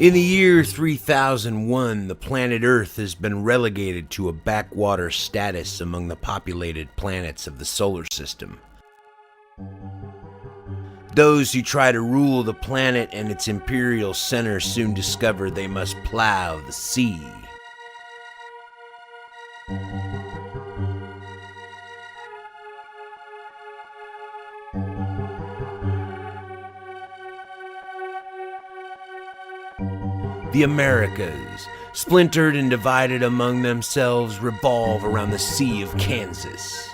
In the year 3001, the planet Earth has been relegated to a backwater status among the populated planets of the solar system. Those who try to rule the planet and its imperial center soon discover they must plow the sea. The Americas, splintered and divided among themselves, revolve around the Sea of Kansas.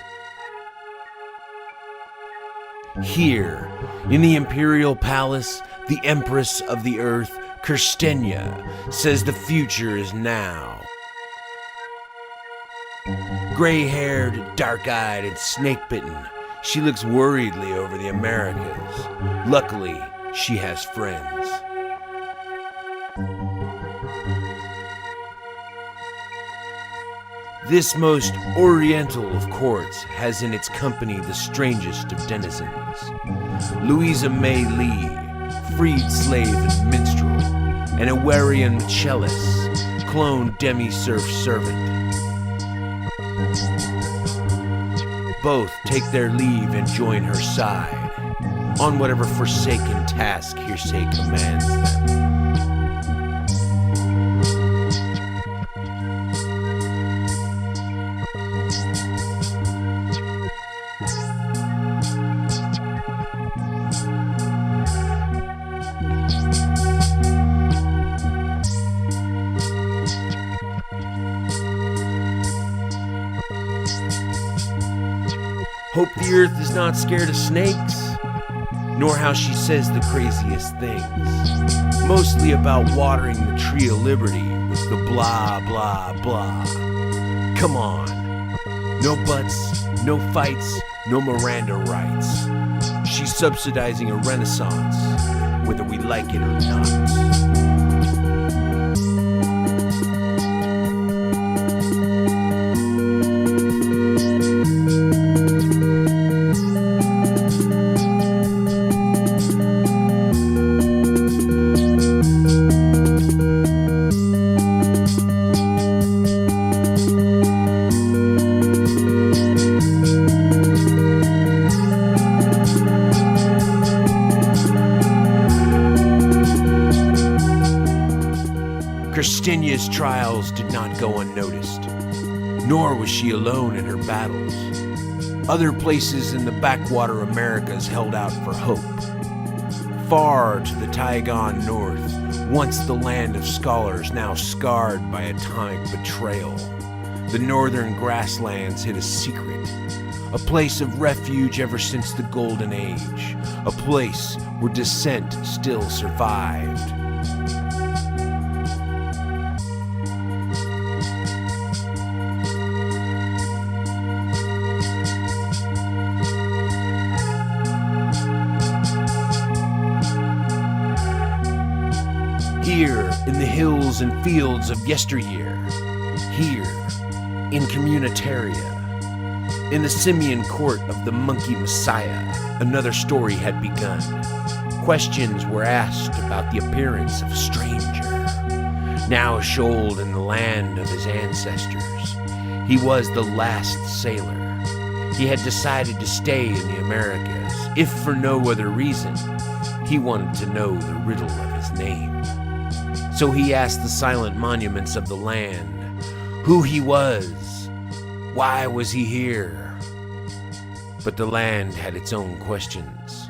Here, in the Imperial Palace, the Empress of the Earth, Kirstenia, says the future is now. Gray-haired, dark-eyed, and snake-bitten, she looks worriedly over the Americas. Luckily, she has friends. This most oriental of courts has in its company the strangest of denizens. Louisa May Lee, freed slave and minstrel, and Awarian cellist, cloned demi-serf servant. Both take their leave and join her side, on whatever forsaken task hearsay commands them. Hope the Earth is not scared of snakes, nor how she says the craziest things. Mostly about watering the tree of liberty with the blah, blah, blah. Come on. No buts, no fights, no Miranda rights. She's subsidizing a renaissance, whether we like it or not. Kirstenia's trials did not go unnoticed, nor was she alone in her battles. Other places in the backwater Americas held out for hope. Far to the Taigon north, once the land of scholars, now scarred by atomic betrayal, the northern grasslands hid a secret, a place of refuge ever since the Golden Age, a place where dissent still survived. the hills and fields of yesteryear. Here, in Communitaria, in the simian court of the monkey messiah, another story had begun. Questions were asked about the appearance of a stranger, now shoaled in the land of his ancestors. He was the last sailor. He had decided to stay in the Americas, if for no other reason. He wanted to know the riddle of his name. So he asked the silent monuments of the land who he was, why was he here? But the land had its own questions.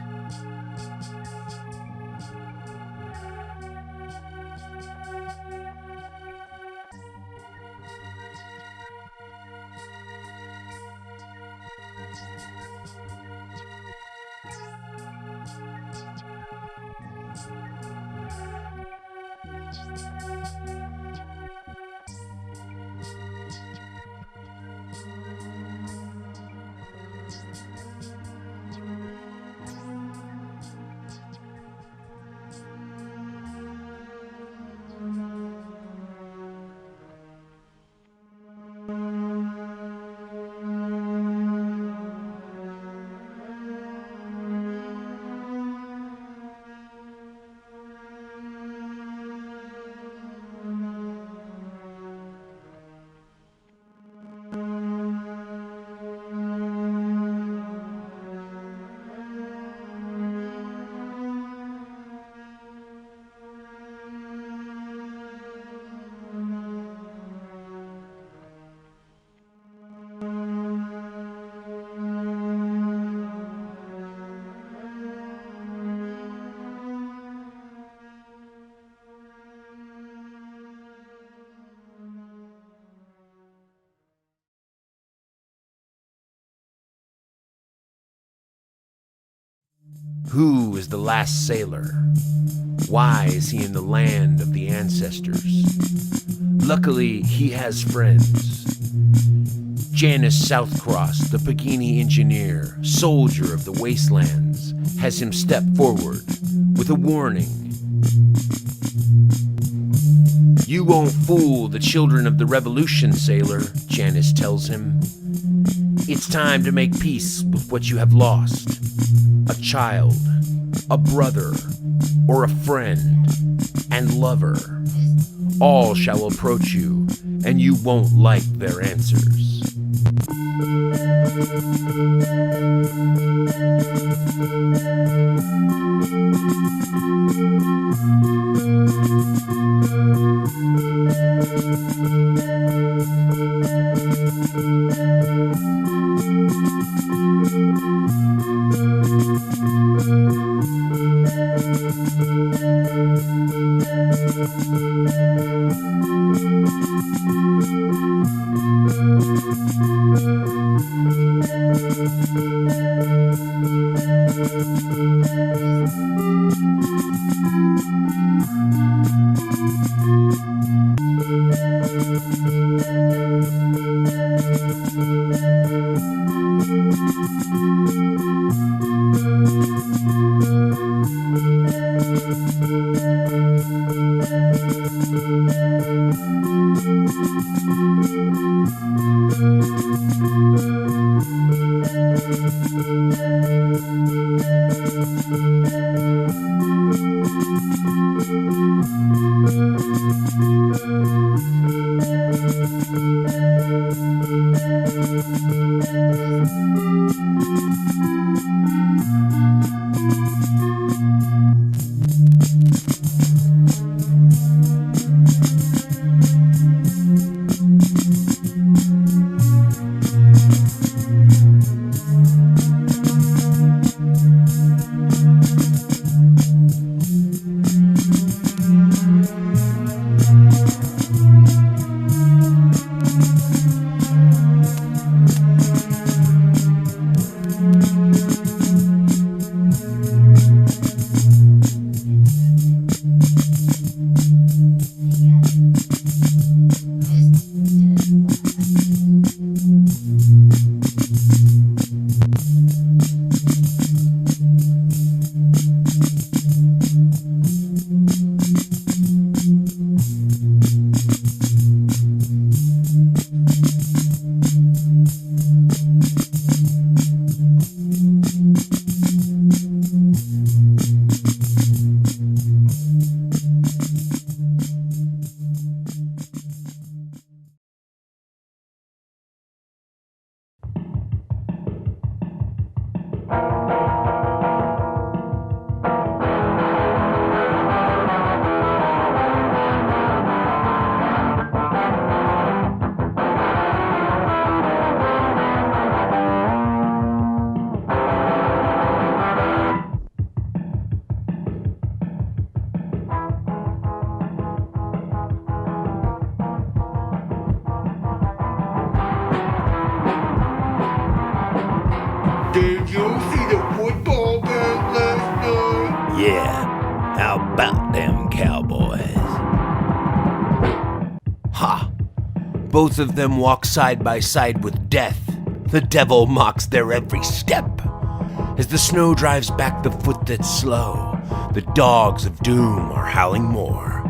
Who is the last sailor? Why is he in the land of the ancestors? Luckily, he has friends. Janice Southcross, the Pekini engineer, soldier of the wastelands, has him step forward with a warning. You won't fool the children of the revolution, sailor, Janice tells him. It's time to make peace with what you have lost. A child, a brother, or a friend, and lover. All shall approach you, and you won't like their answers. Did you see the football game last night? Yeah, how about them Cowboys? Ha! Both of them walk side by side with death. The devil mocks their every step. As the snow drives back the foot that's slow, the dogs of doom are howling more.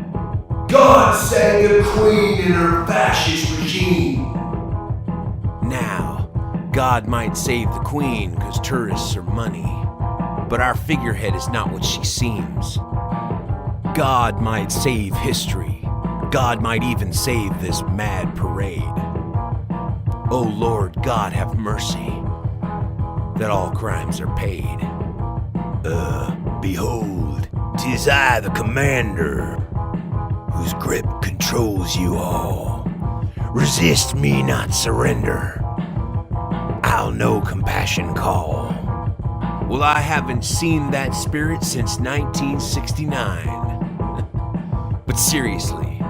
God sang a queen in her fascist regime. Now, God might save the queen because tourists are money, but our figurehead is not what she seems. God might save history. God might even save this mad parade. Oh Lord God, have mercy that all crimes are paid. Behold, 'tis I, the commander, whose grip controls you all. Resist me, not surrender. I'll no compassion call. Well, I haven't seen that spirit since 1969. But seriously,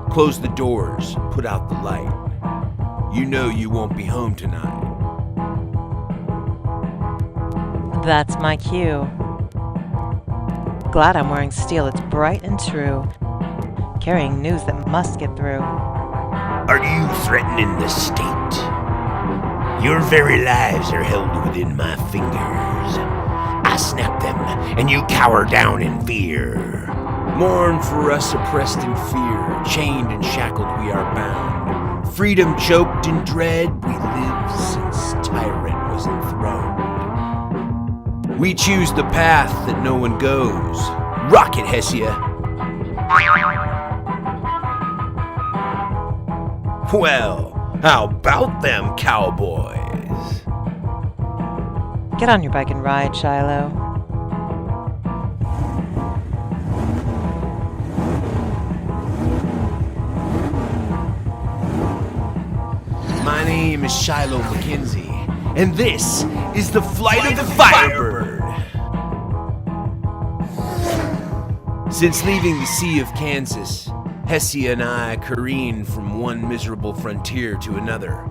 close the doors, put out the light. You know you won't be home tonight. That's my cue. Glad I'm wearing steel, it's bright and true. Carrying news that must get through. Are you threatening the state? Your very lives are held within my fingers. I snap them, and you cower down in fear. Mourn for us oppressed in fear, chained and shackled we are bound. Freedom choked in dread, we live since tyrant was enthroned. We choose the path that no one goes. Rocket, Hessia! Well, how about them Cowboys? Get on your bike and ride, Shiloh. My name is Shiloh McKenzie, and this is the Flight of the Firebird. Since leaving the Sea of Kansas, Hessia and I careened from one miserable frontier to another.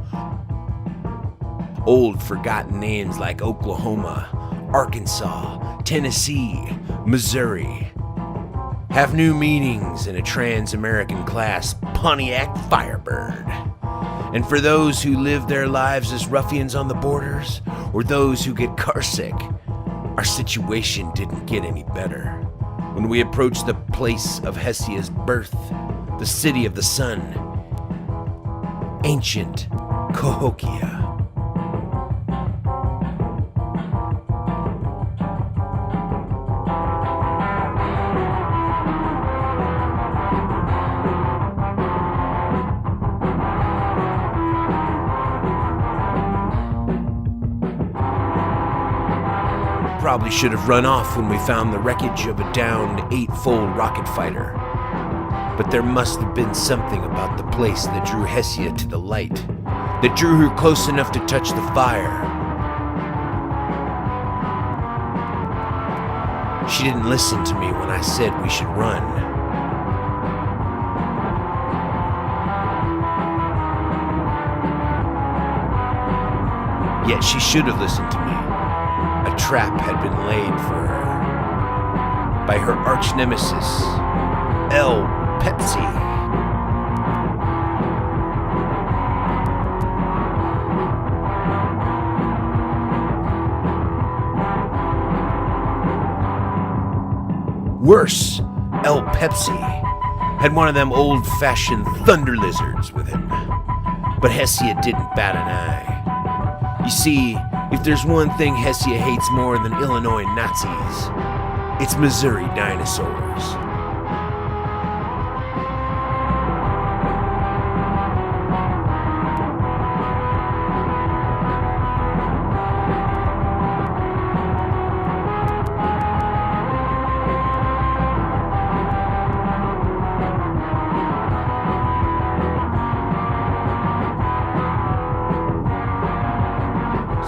Old forgotten names like Oklahoma, Arkansas, Tennessee, Missouri have new meanings in a trans-American class Pontiac Firebird. And for those who live their lives as ruffians on the borders, or those who get carsick, our situation didn't get any better. When we approached the place of Hessia's birth, the city of the sun, ancient Cahokia. Probably should have run off when we found the wreckage of a downed 8-fold rocket fighter. But there must have been something about the place that drew Hessia to the light, that drew her close enough to touch the fire. She didn't listen to me when I said we should run. Yet she should have listened to me. A trap had been laid for her by her arch nemesis, El Pepsi. Worse, El Pepsi had one of them old-fashioned thunder lizards with him. But Hessia didn't bat an eye. You see, if there's one thing Hessia hates more than Illinois Nazis, it's Missouri dinosaurs.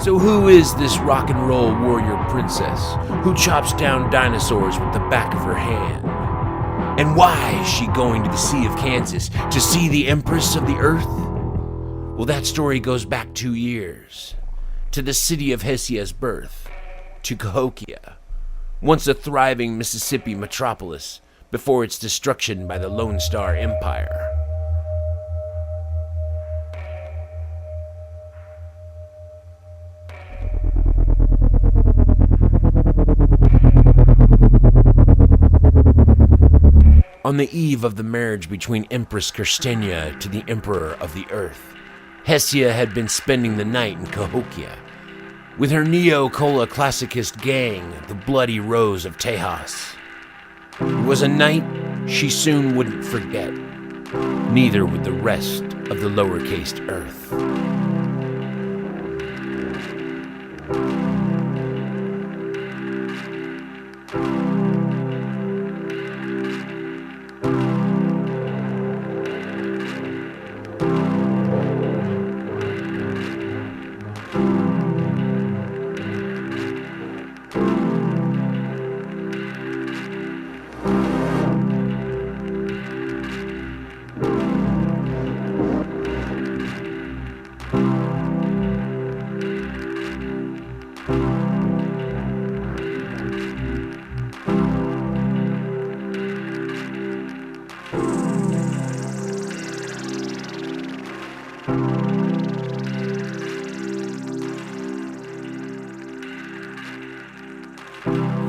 So who is this rock and roll warrior princess who chops down dinosaurs with the back of her hand? And why is she going to the Sea of Kansas to see the Empress of the Earth? Well, that story goes back 2 years, to the city of Hessia's birth, to Cahokia, once a thriving Mississippi metropolis before its destruction by the Lone Star Empire. On the eve of the marriage between Empress Kirstenia to the Emperor of the Earth, Hessia had been spending the night in Cahokia with her neo-cola classicist gang, the Bloody Rose of Tejas. It was a night she soon wouldn't forget, neither would the rest of the lowercase Earth.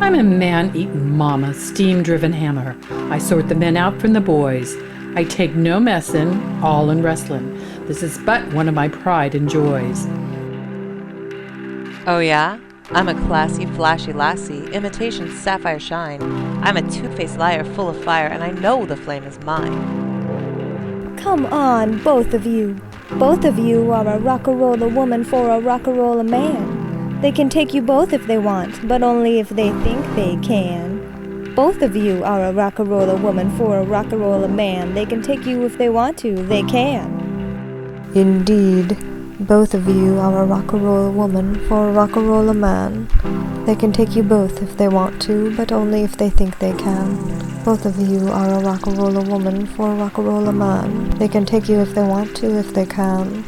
I'm a man-eaten mama, steam-driven hammer. I sort the men out from the boys. I take no messin', all in wrestling. This is but one of my pride and joys. Oh yeah? I'm a classy, flashy lassie, imitation sapphire shine. I'm a two-faced liar full of fire, and I know the flame is mine. Come on, both of you. Both of you are a rock-a-rolla woman for a rock-a-rolla man. They can take you both if they want, but only if they think they can. Both of you are a rock-a-rolla woman for a rock-a-rolla man. They can take you if they want to, they can. Indeed, both of you are a rock-a-rolla woman for a rock-a-rolla man. They can take you both if they want to, but only if they think they can. Both of you are a rock-a-rolla woman for a rock-a-rolla man. They can take you if they want to, if they can.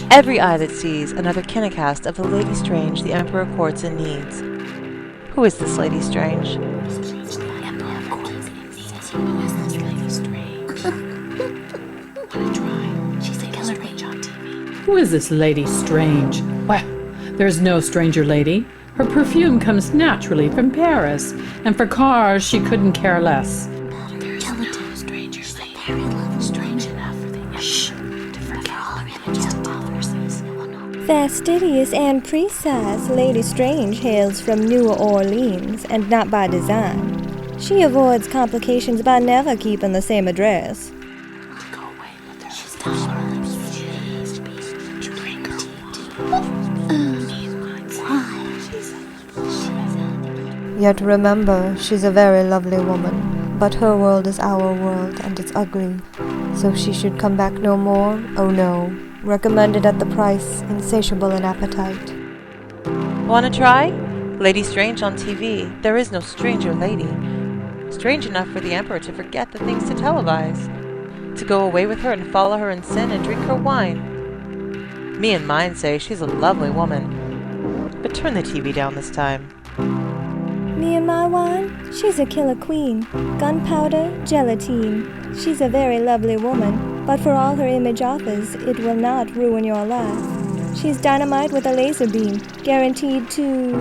Every eye that sees another kinecast of the Lady Strange the Emperor courts and needs. Who is this Lady Strange? Who is this Lady Strange? Well, there's no stranger lady. Her perfume comes naturally from Paris, and for cars she couldn't care less. Fastidious and precise, Lady Strange hails from New Orleans, and not by design. She avoids complications by never keeping the same address. Yet remember, she's a very lovely woman, but her world is our world, and it's ugly. So she should come back no more? Oh no. Recommended at the price, insatiable in appetite. Wanna try? Lady Strange on TV. There is no stranger lady. Strange enough for the Emperor to forget the things to televise. To go away with her and follow her in sin and drink her wine. Me and mine say she's a lovely woman. But turn the TV down this time. Me and my wine? She's a killer queen. Gunpowder, gelatine. She's a very lovely woman, but for all her image offers, it will not ruin your life. She's dynamite with a laser beam, guaranteed to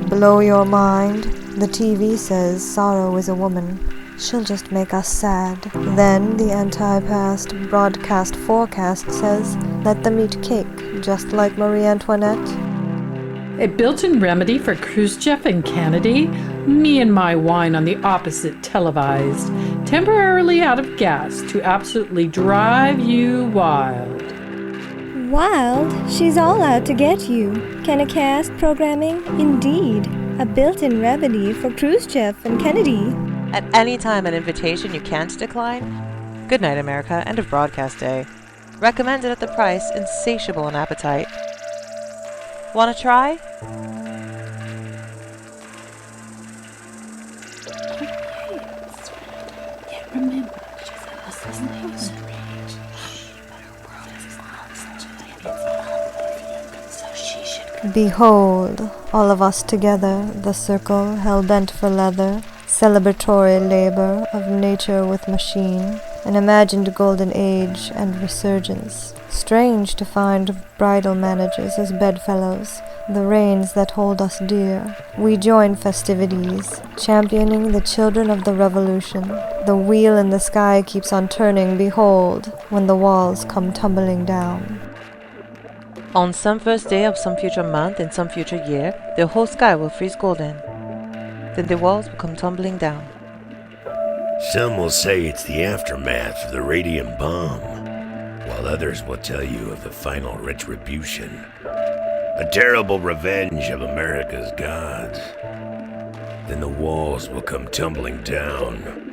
blow your mind. The TV says sorrow is a woman. She'll just make us sad. Then the anti-past broadcast forecast says, let them eat cake, just like Marie Antoinette. A built-in remedy for Khrushchev and Kennedy? Me and my wine on the opposite televised. Temporarily out of gas to absolutely drive you wild. Wild, she's all out to get you. Can a cast programming? Indeed. A built-in remedy for Khrushchev and Kennedy. At any time an invitation you can't decline? Good night, America. End of broadcast day. Recommended at the price, insatiable in appetite. Wanna try? Behold, all of us together, the circle, hell-bent for leather, celebratory labor of nature with machine, an imagined golden age and resurgence. Strange to find bridal managers as bedfellows, the reins that hold us dear. We join festivities, championing the children of the revolution. The wheel in the sky keeps on turning, behold, when the walls come tumbling down. On some first day of some future month in some future year, the whole sky will freeze golden. Then the walls will come tumbling down. Some will say it's the aftermath of the radium bomb, while others will tell you of the final retribution. A terrible revenge of America's gods. Then the walls will come tumbling down.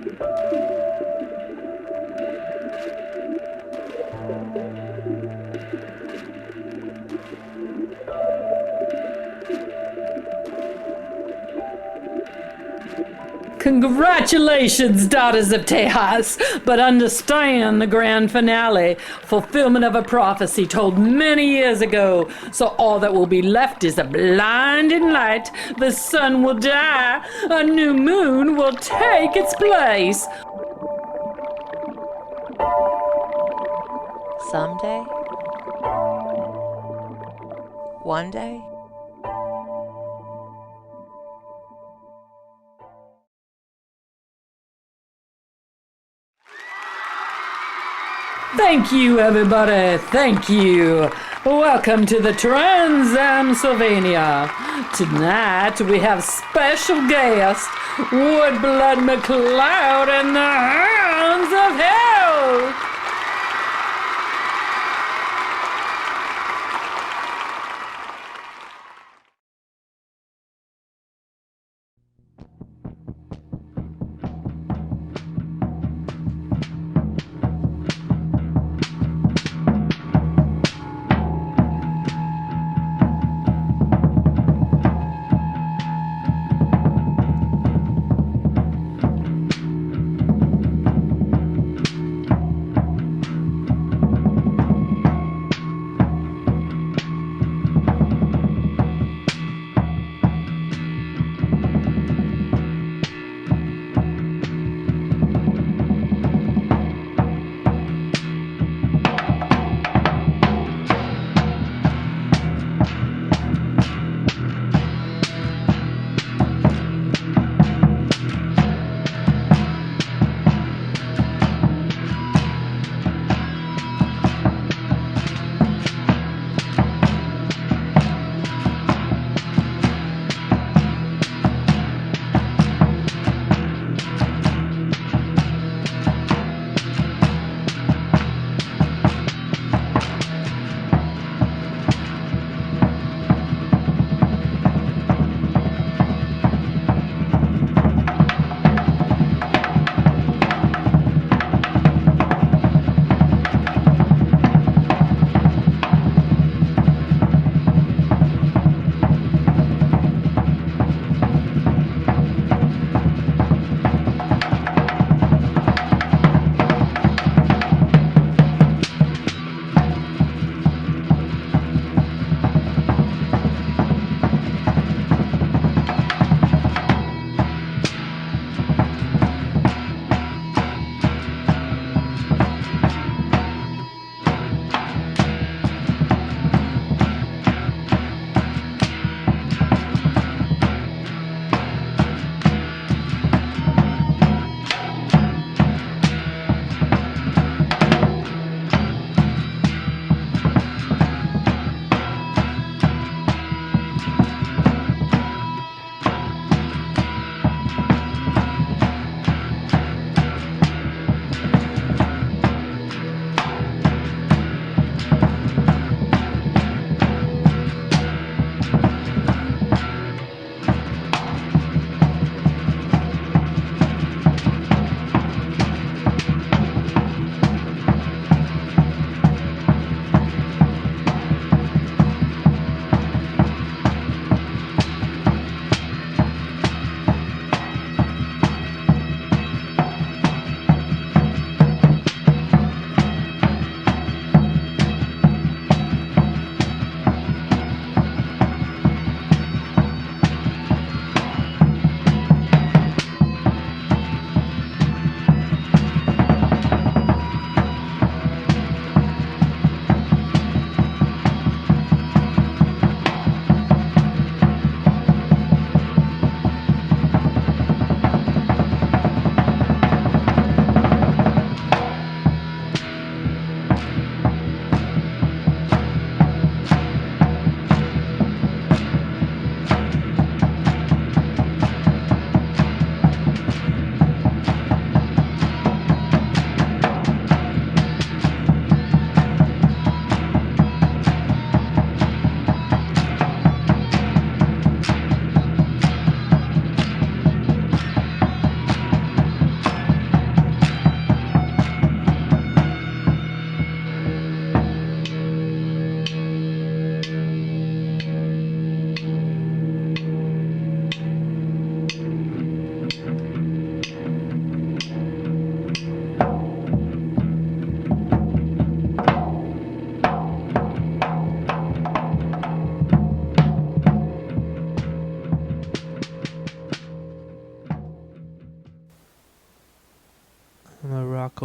Congratulations, daughters of Tejas, but understand the grand finale, fulfillment of a prophecy told many years ago. So all that will be left is a blinding light. The sun will die. A new moon will take its place. Someday? One day? Thank you, everybody. Thank you. Welcome to the Transoxnia. Tonight we have special guest Woodblood McLeod and the Hounds of Hell.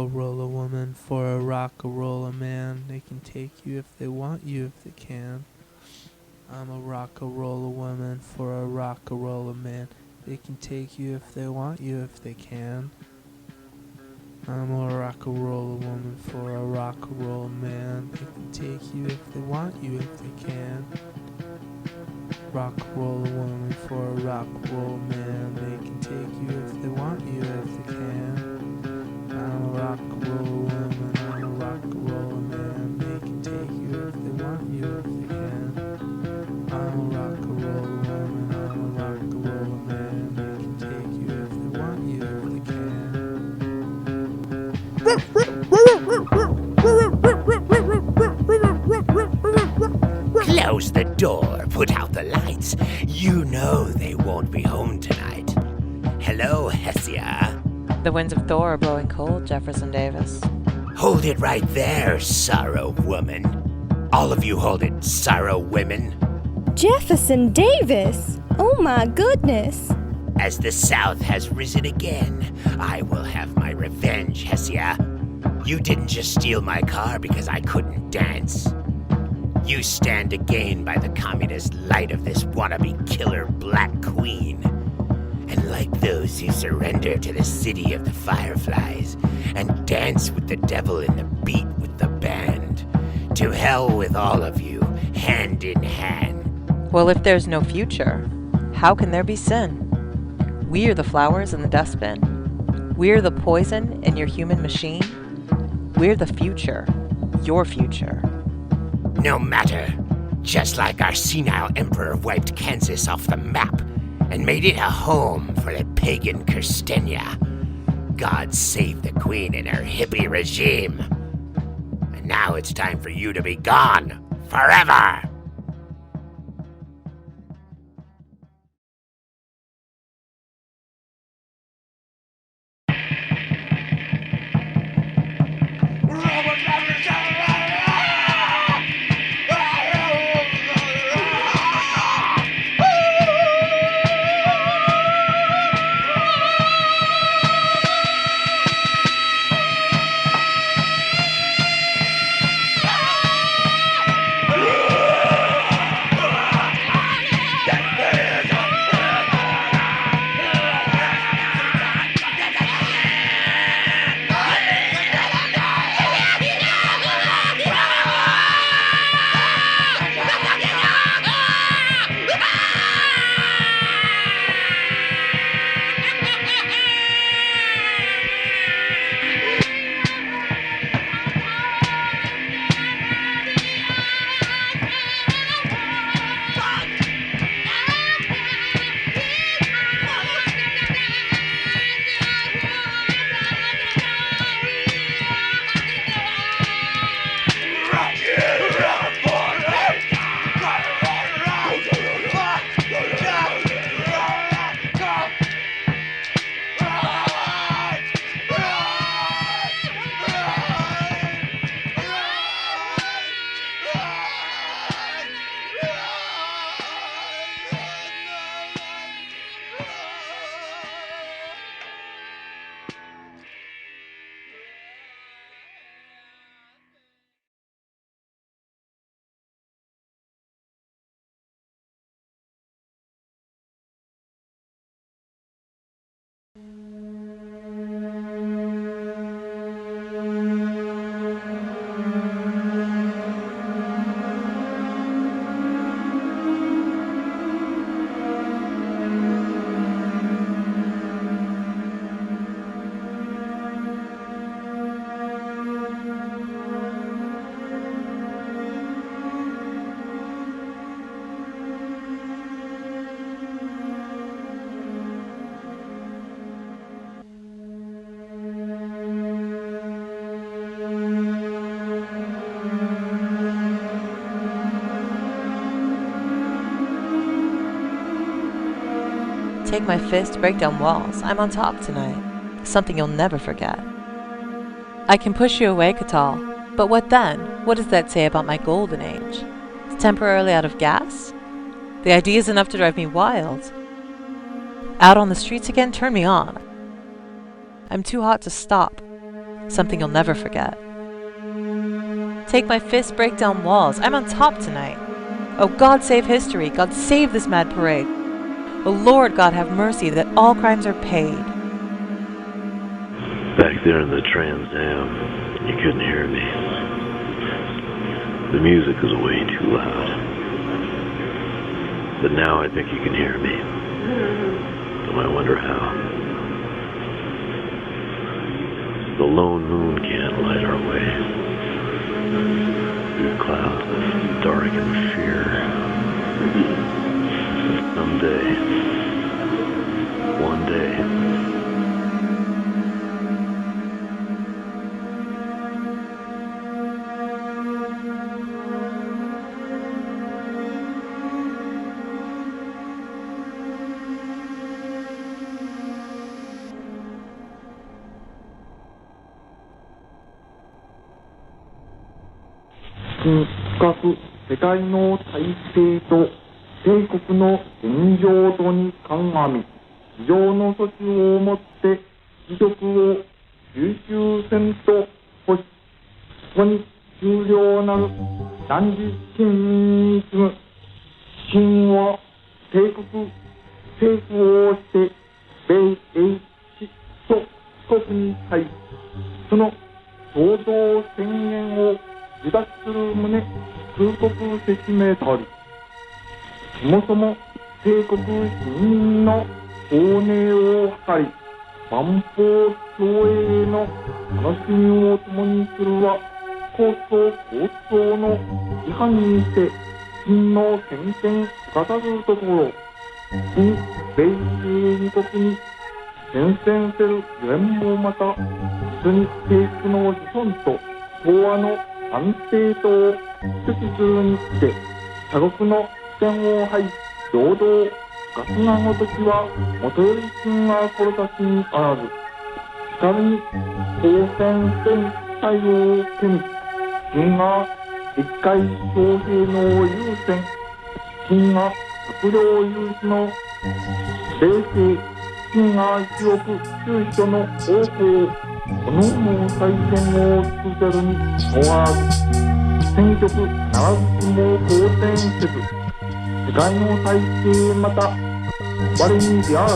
rock-a-rolla woman for a rock-a-rolla man. They can take you if they want you, if they can. I'm a rock-a-rolla woman for a rock-a-rolla man. They can take you if they want you, if they can. I'm a rock-a-rolla woman for a rock-a-rolla man. They can take you if they want you, if they can. Rock-a-rolla woman for a rock-a-rolla man. They can take you if they want you, if they can. I'm a rock-a-rolla woman, I'm a rock-a-rolla man. They can take you if they want you, if they can. I'm a rock-a-rolla woman, I'm a rock-a-rolla man. They can take you if they want you, if they can. Close the door, put out the lights. You know they won't be home tonight. Hello, Hessia. The winds of Thor are blowing cold, Jefferson Davis. Hold it right there, sorrow woman. All of you hold it, sorrow women. Jefferson Davis! Oh my goodness! As the South has risen again, I will have my revenge, Hessia. You didn't just steal my car because I couldn't dance. You stand to gain by the communist light of this wannabe killer Black Queen. And like those who surrender to the city of the fireflies and dance with the devil in the beat with the band, to hell with all of you, hand in hand. Well, if there's no future, how can there be sin? We are the flowers in the dustbin. We're the poison in your human machine. We're the future, your future. No matter. Just like our senile emperor wiped Kansas off the map and made it a home for the pagan Kirstenia. God save the queen and her hippie regime. And now it's time for you to be gone forever. Take my fist, break down walls. I'm on top tonight. Something you'll never forget. I can push you away, Catal. But what then? What does that say about my golden age? It's temporarily out of gas? The idea is enough to drive me wild. Out on the streets again? Turn me on. I'm too hot to stop. something you'll never forget. Take my fist, break down walls. I'm on top tonight. Oh, God save history. God save this mad parade. Oh, Lord God have mercy that all crimes are paid. Back there in the Trans Am, you couldn't hear me. The music was way too loud. But now I think you can hear me. Though I wonder how. The lone moon can't light our way through clouds of dark and fear. Someday, one day,深世界の体制と帝国の現状とに鑑み、非常の措置をもって議力を集中せんと欲し、ここに終了なる男児市民に次ぐ市民は帝国政府をして米英地と四国に対し、その共同宣言を受諾する旨通告説明とあり、そもそも帝国市民の公寧を図り、万法共栄の楽しみを共にするは構想の違反にして真の権限かかるところ、新米英二国に宣戦せるゆえんもまた、実に帝国の子孫と東和の安定とを主揮するにして他国の視点を排し平等ガスなごときはもとより真が志にあらず、しかるに公選戦対応を手に真が一回将兵の優先、真が閣僚有志の冷静、真が一億中所の多くをこのも再選を続けるに終わらず、選挙区ならずしも好転せず、世界の体制また我に出あらず、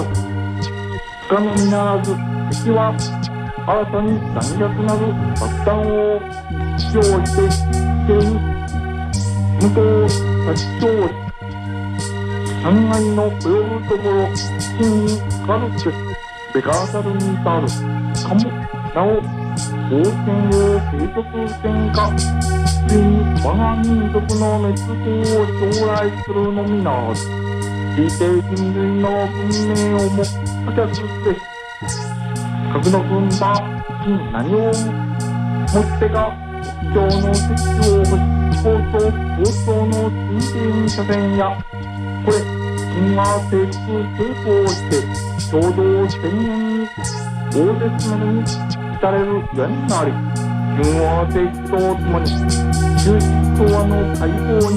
不可のみならず敵は新たに残虐なる爆弾を使用して地形に向こう立ち消し、3階の及ぶところ真にかかるべくベガーサルに至るかもなお冒険を継続せんか、ついに我が民族の滅亡を将来するのみならず、聞いて人類の文明をも破却すべし、核の軍団に何をもってか一丁の石を欲し、放送の新人車線や、これ金は帝国成功をして共同宣言に大絶などに至れるゆえんなり、金は帝国とともに中心東和の解放に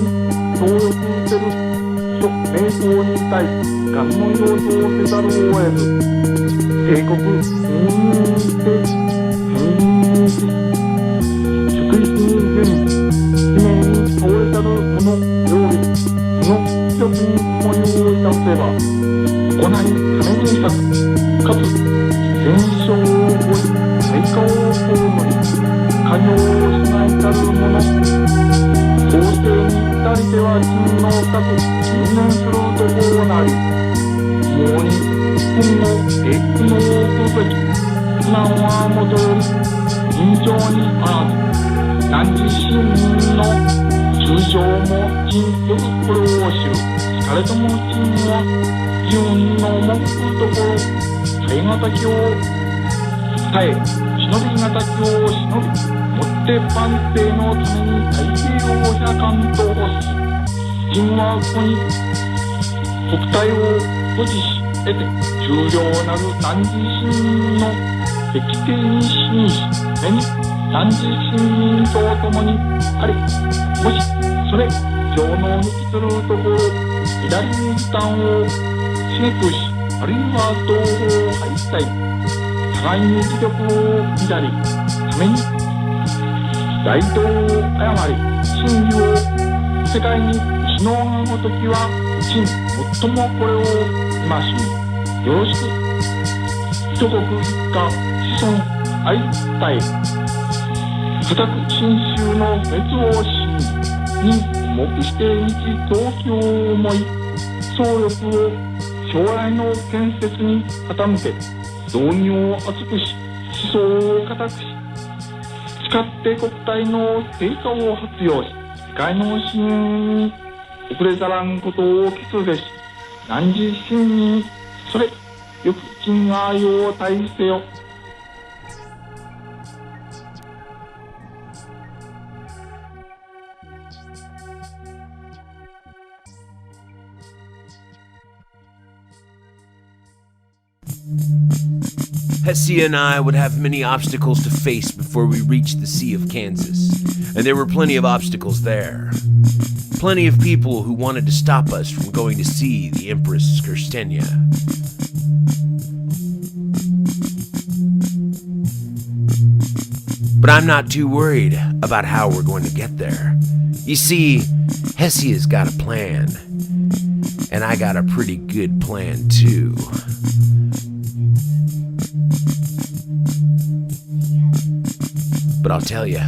協力せる諸名法に対し官の養生をせざるを得ず、帝国人民にして人民にし祝意に順に使命に倒れたる者料理、その秘書に思いをいたせば行い金にしたく、かつ戦勝を追い対価を被り家業をしないたる者、公正に至りては真の深く信念するところなり、もうに今後帝国の置くべき苦難はもとより尋常にあらず、男児市民の中将も真よくこれを知る。しかれとも真は自分の目くところ耐え難きを耐え、忍び難きを忍び、もって万世のために太平を開かんと欲しい。真はここに国体を保持し得て、重量なる男児市民の適正に信し、目に男児市民と共にあり、もしそれ情の向きするところ左に負担を刺激し、あるいは同胞を排したい、互いに自力を乱り、互めに大道を誤り真理を世界に失わんごときは真最もこれを戒しよろしく一国一家子孫愛たえ固く真宗の滅を信じに目して日東京を思い総力を将来の建設に傾け道義を厚くし思想を固くし誓って国体の成果を発揚し世界の支援に遅れざらんことを決ぜし何時真にそれよく金愛を大せよ。Hessia and I would have many obstacles to face before we reached the Sea of Kansas, and there were plenty of obstacles there. Plenty of people who wanted to stop us from going to see the Empress Kirstenia. But I'm not too worried about how we're going to get there. You see, Hessia's got a plan, and I got a pretty good plan too. But I'll tell you,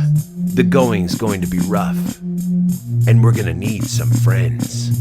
the going's going to be rough, and we're gonna need some friends.